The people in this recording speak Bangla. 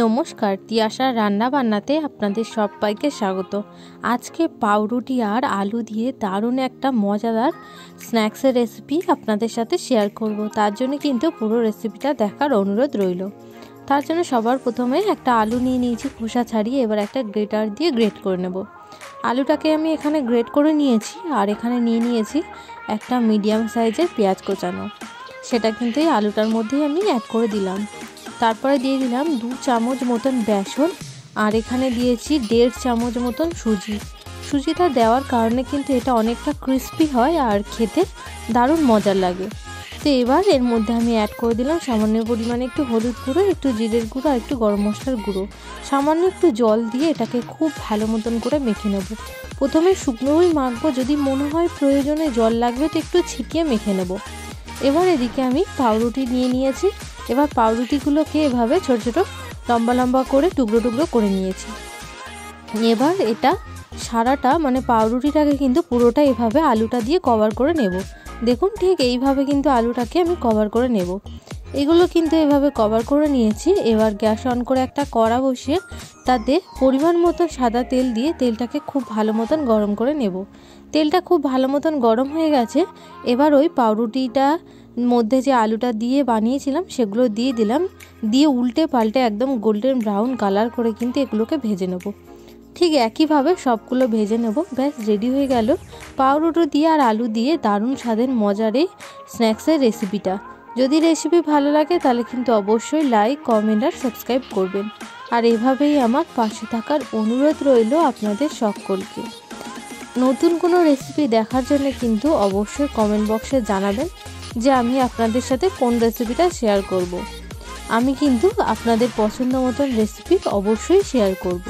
নমস্কার, তিয়াশার রান্না বান্নাতে আপনাদের সবাইকে স্বাগত। আজকে পাউরুটি আর আলু দিয়ে দারুণ একটা মজাদার স্ন্যাক্সের রেসিপি আপনাদের সাথে শেয়ার করব। তার জন্য কিন্তু পুরো রেসিপিটা দেখার অনুরোধ রইল। তার জন্য সবার প্রথমে একটা আলু নিয়ে নিয়েছি খোসা ছাড়িয়ে, এবার একটা গ্রেটার দিয়ে গ্রেট করে নেব। আলুটাকে আমি এখানে গ্রেট করে নিয়েছি, আর এখানে নিয়ে নিয়েছি একটা মিডিয়াম সাইজের পেঁয়াজ কোচানো। সেটা কিন্তু এই আলুটার মধ্যেই আমি অ্যাড করে দিলাম। তারপরে দিয়ে দিলাম 2 চামচ মতন বেসন, আর এখানে দিয়েছি 1.5 চামচ মতন সুজিটা দেওয়ার কারণে কিন্তু এটা অনেকটা ক্রিস্পি হয় আর খেতে দারুণ মজার লাগে। তো এবার এর মধ্যে আমি অ্যাড করে দিলাম সামান্য পরিমাণে একটু হলুদ গুঁড়ো, একটু জিরের গুঁড়ো আর একটু গরম মশলার গুঁড়ো। সামান্য একটু জল দিয়ে এটাকে খুব ভালো মতন করে মেখে নেব। প্রথমে শুকনোই মাখবো, যদি মনে হয় প্রয়োজনে জল লাগবে তো একটু ছিটিয়ে মেখে নেব। এবার এদিকে আমি পাউরুটি নিয়ে নিয়েছি। এবার পাউরুটিগুলোকে এভাবে ছোট ছোট লম্বা লম্বা করে টুকরো টুকরো করে নিয়েছি। এবার এটা সারাটা পাউরুটিটাকে কিন্তু পুরোটা এভাবে আলুটা দিয়ে কভার করে নেব। দেখুন, ঠিক এইভাবে কিন্তু আলুটাকে আমি কভার করে নেব। এগুলো কিন্তু এভাবে কভার করে নিয়েছি। এবার গ্যাস অন করে একটা কড়া বসিয়ে তাতে পরিমাণ মতো সাদা তেল দিয়ে তেলটাকে খুব ভালো মতন গরম করে নেব। তেলটা খুব ভালো মতন গরম হয়ে গেছে। এবার ওই পাউরুটিটা মধ্যে যে আলুটা দিয়ে বানিয়েছিলাম সেগুলো দিয়ে দিলাম, দিয়ে উল্টে পাল্টে একদম গোল্ডেন ব্রাউন কালার করে কিন্তু এগুলোকে ভেজে নেব। ঠিক একইভাবে সবগুলো ভেজে নেব। ব্যাস রেডি হয়ে গেল পাউরুটি দিয়ে আর আলু দিয়ে দারুণ স্বাদের মজার এই স্ন্যাক্সের রেসিপিটা। যদি রেসিপি ভালো লাগে তাহলে কিন্তু অবশ্যই লাইক, কমেন্ট আর সাবস্ক্রাইব করবেন। আর এভাবেই আমার পাশে থাকার অনুরোধ রইল আপনাদের সকলকে। নতুন কোনো রেসিপি দেখার জন্য কিন্তু অবশ্যই কমেন্ট বক্সে জানাবেন যে আমি আপনাদের সাথে কোন রেসিপিটা শেয়ার করব। আমি কিন্তু আপনাদের পছন্দ মতন রেসিপি অবশ্যই শেয়ার করব।